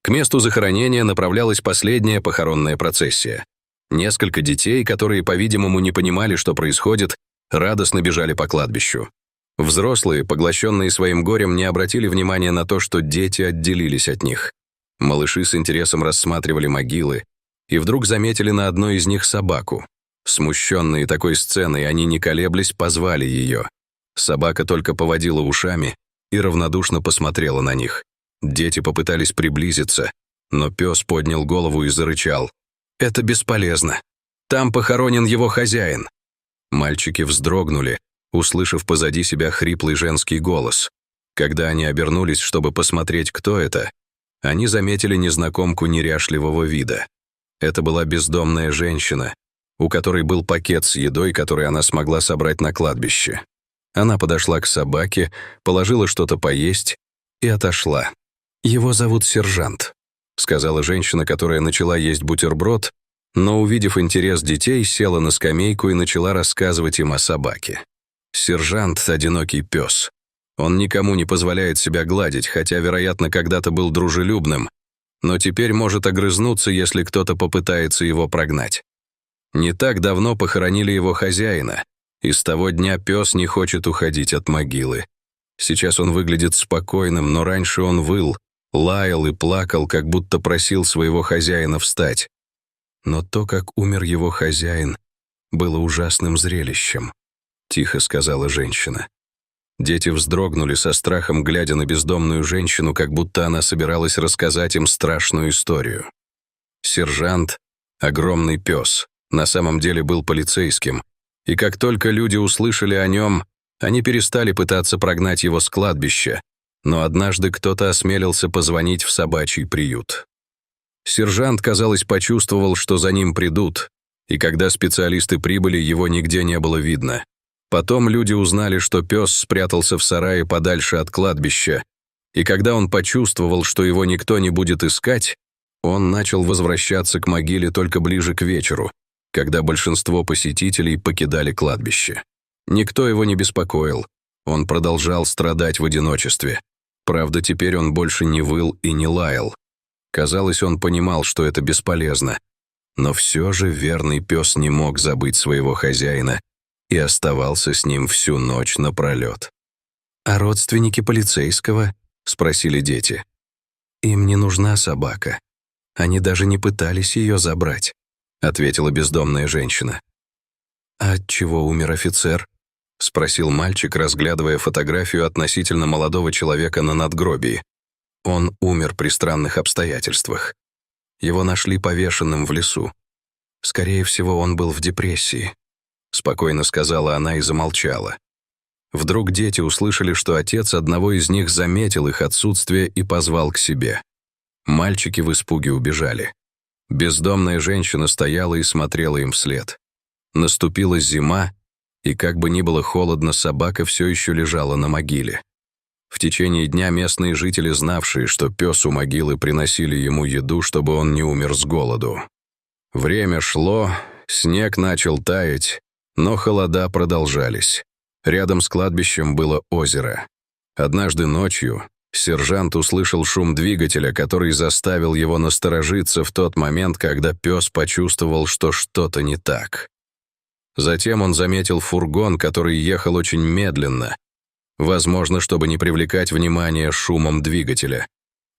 К месту захоронения направлялась последняя похоронная процессия. Несколько детей, которые, по-видимому, не понимали, что происходит, радостно бежали по кладбищу. Взрослые, поглощенные своим горем, не обратили внимания на то, что дети отделились от них. Малыши с интересом рассматривали могилы и вдруг заметили на одной из них собаку. Смущенные такой сценой, они, не колеблясь, позвали ее. Собака только поводила ушами и равнодушно посмотрела на них. Дети попытались приблизиться, но пес поднял голову и зарычал. «Это бесполезно. Там похоронен его хозяин». Мальчики вздрогнули, услышав позади себя хриплый женский голос. Когда они обернулись, чтобы посмотреть, кто это, они заметили незнакомку неряшливого вида. Это была бездомная женщина, у которой был пакет с едой, который она смогла собрать на кладбище. Она подошла к собаке, положила что-то поесть и отошла. «Его зовут Сержант», — сказала женщина, которая начала есть бутерброд, но, увидев интерес детей, села на скамейку и начала рассказывать им о собаке. Сержант — одинокий пес. Он никому не позволяет себя гладить, хотя, вероятно, когда-то был дружелюбным, но теперь может огрызнуться, если кто-то попытается его прогнать. Не так давно похоронили его хозяина, и с того дня пес не хочет уходить от могилы. Сейчас он выглядит спокойным, но раньше он выл, лаял и плакал, как будто просил своего хозяина встать. Но то, как умер его хозяин, было ужасным зрелищем, тихо сказала женщина. Дети вздрогнули со страхом, глядя на бездомную женщину, как будто она собиралась рассказать им страшную историю. Сержант, огромный пес, на самом деле был полицейским, и как только люди услышали о нем, они перестали пытаться прогнать его с кладбища, но однажды кто-то осмелился позвонить в собачий приют. Сержант, казалось, почувствовал, что за ним придут, и когда специалисты прибыли, его нигде не было видно. Потом люди узнали, что пес спрятался в сарае подальше от кладбища, и когда он почувствовал, что его никто не будет искать, он начал возвращаться к могиле только ближе к вечеру, когда большинство посетителей покидали кладбище. Никто его не беспокоил, он продолжал страдать в одиночестве. Правда, теперь он больше не выл и не лаял. Казалось, он понимал, что это бесполезно. Но все же верный пес не мог забыть своего хозяина и оставался с ним всю ночь напролет. «А родственники полицейского?» — спросили дети. «Им не нужна собака. Они даже не пытались ее забрать», — ответила бездомная женщина. «А от чего умер офицер?» — спросил мальчик, разглядывая фотографию относительно молодого человека на надгробии. Он умер при странных обстоятельствах. Его нашли повешенным в лесу. Скорее всего, он был в депрессии, спокойно сказала она и замолчала. Вдруг дети услышали, что отец одного из них заметил их отсутствие и позвал к себе. Мальчики в испуге убежали. Бездомная женщина стояла и смотрела им вслед. Наступила зима, и как бы ни было холодно, собака все еще лежала на могиле. В течение дня местные жители, знавшие, что пес у могилы, приносили ему еду, чтобы он не умер с голоду. Время шло, снег начал таять, но холода продолжались. Рядом с кладбищем было озеро. Однажды ночью сержант услышал шум двигателя, который заставил его насторожиться в тот момент, когда пес почувствовал, что что-то не так. Затем он заметил фургон, который ехал очень медленно, возможно, чтобы не привлекать внимание шумом двигателя.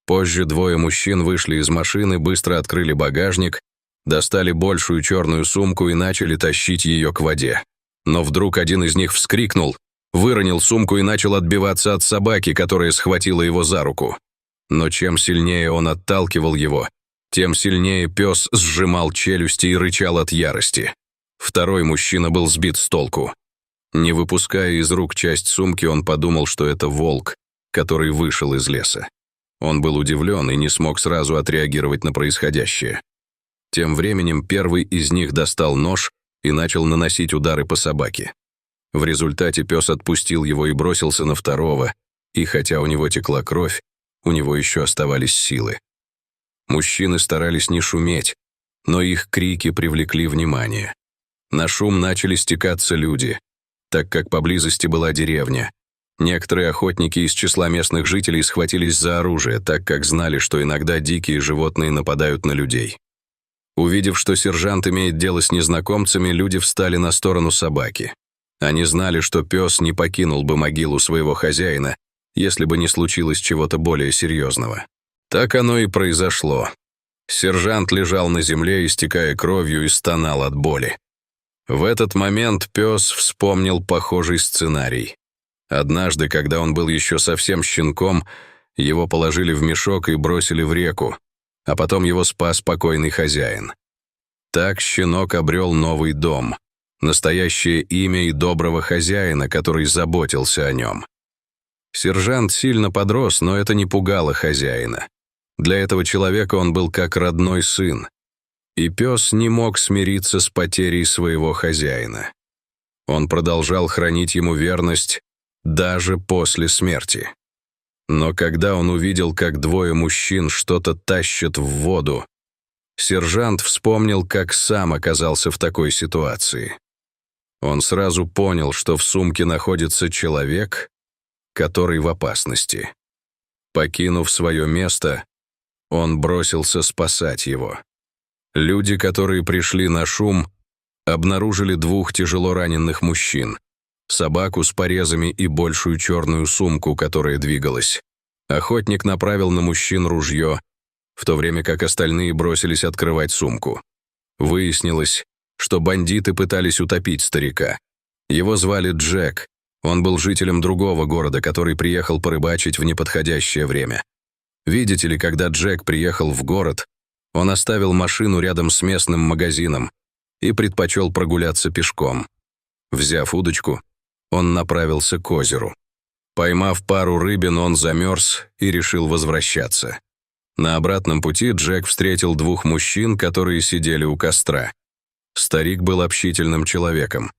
Позже двое мужчин вышли из машины, быстро открыли багажник, достали большую черную сумку и начали тащить ее к воде. Но вдруг один из них вскрикнул, выронил сумку и начал отбиваться от собаки, которая схватила его за руку. Но чем сильнее он отталкивал его, тем сильнее пес сжимал челюсти и рычал от ярости. Второй мужчина был сбит с толку. Не выпуская из рук часть сумки, он подумал, что это волк, который вышел из леса. Он был удивлен и не смог сразу отреагировать на происходящее. Тем временем первый из них достал нож и начал наносить удары по собаке. В результате пес отпустил его и бросился на второго, и хотя у него текла кровь, у него еще оставались силы. Мужчины старались не шуметь, но их крики привлекли внимание. На шум начали стекаться люди, так как поблизости была деревня. Некоторые охотники из числа местных жителей схватились за оружие, так как знали, что иногда дикие животные нападают на людей. Увидев, что сержант имеет дело с незнакомцами, люди встали на сторону собаки. Они знали, что пес не покинул бы могилу своего хозяина, если бы не случилось чего-то более серьезного. Так оно и произошло. Сержант лежал на земле, истекая кровью, и стонал от боли. В этот момент пес вспомнил похожий сценарий. Однажды, когда он был еще совсем щенком, его положили в мешок и бросили в реку, а потом его спас покойный хозяин. Так щенок обрел новый дом, настоящее имя и доброго хозяина, который заботился о нем. Сержант сильно подрос, но это не пугало хозяина. Для этого человека он был как родной сын. И пес не мог смириться с потерей своего хозяина. Он продолжал хранить ему верность даже после смерти. Но когда он увидел, как двое мужчин что-то тащат в воду, сержант вспомнил, как сам оказался в такой ситуации. Он сразу понял, что в сумке находится человек, который в опасности. Покинув свое место, он бросился спасать его. Люди, которые пришли на шум, обнаружили двух тяжело раненых мужчин, собаку с порезами и большую черную сумку, которая двигалась. Охотник направил на мужчин ружье, в то время как остальные бросились открывать сумку. Выяснилось, что бандиты пытались утопить старика. Его звали Джек. Он был жителем другого города, который приехал порыбачить в неподходящее время. Видите ли, когда Джек приехал в город, он оставил машину рядом с местным магазином и предпочел прогуляться пешком. Взяв удочку, он направился к озеру. Поймав пару рыбин, он замерз и решил возвращаться. На обратном пути Джек встретил двух мужчин, которые сидели у костра. Старик был общительным человеком.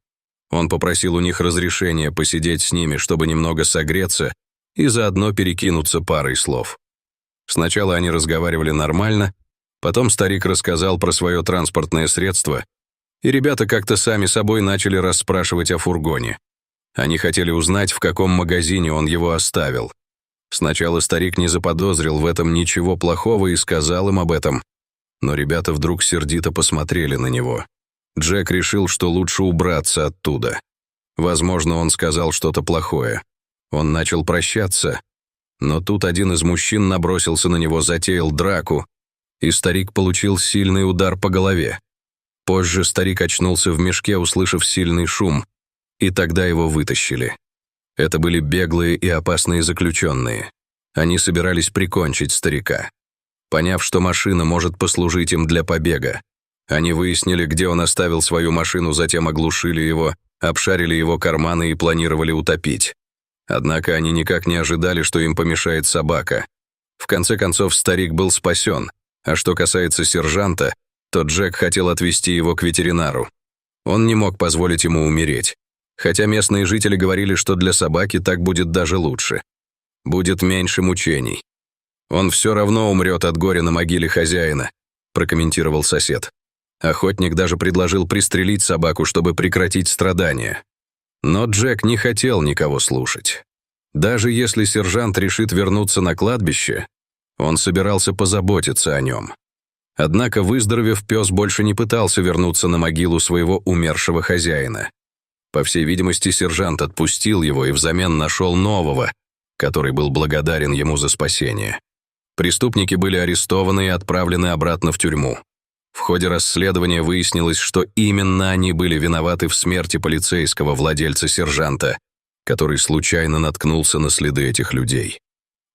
Он попросил у них разрешения посидеть с ними, чтобы немного согреться и заодно перекинуться парой слов. Сначала они разговаривали нормально, потом старик рассказал про свое транспортное средство, и ребята как-то сами собой начали расспрашивать о фургоне. Они хотели узнать, в каком магазине он его оставил. Сначала старик не заподозрил в этом ничего плохого и сказал им об этом, но ребята вдруг сердито посмотрели на него. Джек решил, что лучше убраться оттуда. Возможно, он сказал что-то плохое. Он начал прощаться, но тут один из мужчин набросился на него, затеял драку, и старик получил сильный удар по голове. Позже старик очнулся в мешке, услышав сильный шум, и тогда его вытащили. Это были беглые и опасные заключенные. Они собирались прикончить старика. Поняв, что машина может послужить им для побега, они выяснили, где он оставил свою машину, затем оглушили его, обшарили его карманы и планировали утопить. Однако они никак не ожидали, что им помешает собака. В конце концов, старик был спасен, а что касается сержанта, то Джек хотел отвезти его к ветеринару. Он не мог позволить ему умереть, хотя местные жители говорили, что для собаки так будет даже лучше. Будет меньше мучений. «Он все равно умрет от горя на могиле хозяина», прокомментировал сосед. Охотник даже предложил пристрелить собаку, чтобы прекратить страдания. Но Джек не хотел никого слушать. Даже если сержант решит вернуться на кладбище, он собирался позаботиться о нем. Однако, выздоровев, пес больше не пытался вернуться на могилу своего умершего хозяина. По всей видимости, сержант отпустил его и взамен нашел нового, который был благодарен ему за спасение. Преступники были арестованы и отправлены обратно в тюрьму. В ходе расследования выяснилось, что именно они были виноваты в смерти полицейского владельца сержанта, который случайно наткнулся на следы этих людей.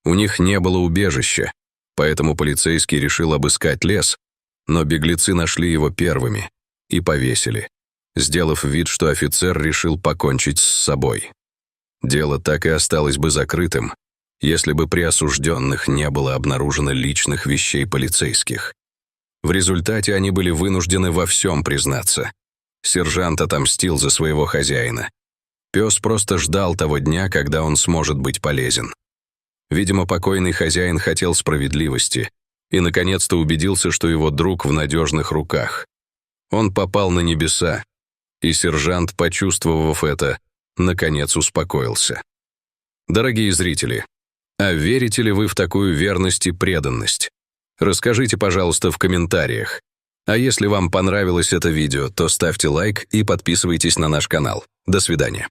У них не было убежища, поэтому полицейский решил обыскать лес, но беглецы нашли его первыми и повесили, сделав вид, что офицер решил покончить с собой. Дело так и осталось бы закрытым, если бы при осужденных не было обнаружено личных вещей полицейских. В результате они были вынуждены во всем признаться. Сержант отомстил за своего хозяина. Пес просто ждал того дня, когда он сможет быть полезен. Видимо, покойный хозяин хотел справедливости и наконец-то убедился, что его друг в надежных руках. Он попал на небеса, и сержант, почувствовав это, наконец успокоился. Дорогие зрители, а верите ли вы в такую верность и преданность? Расскажите, пожалуйста, в комментариях. А если вам понравилось это видео, то ставьте лайк и подписывайтесь на наш канал. До свидания.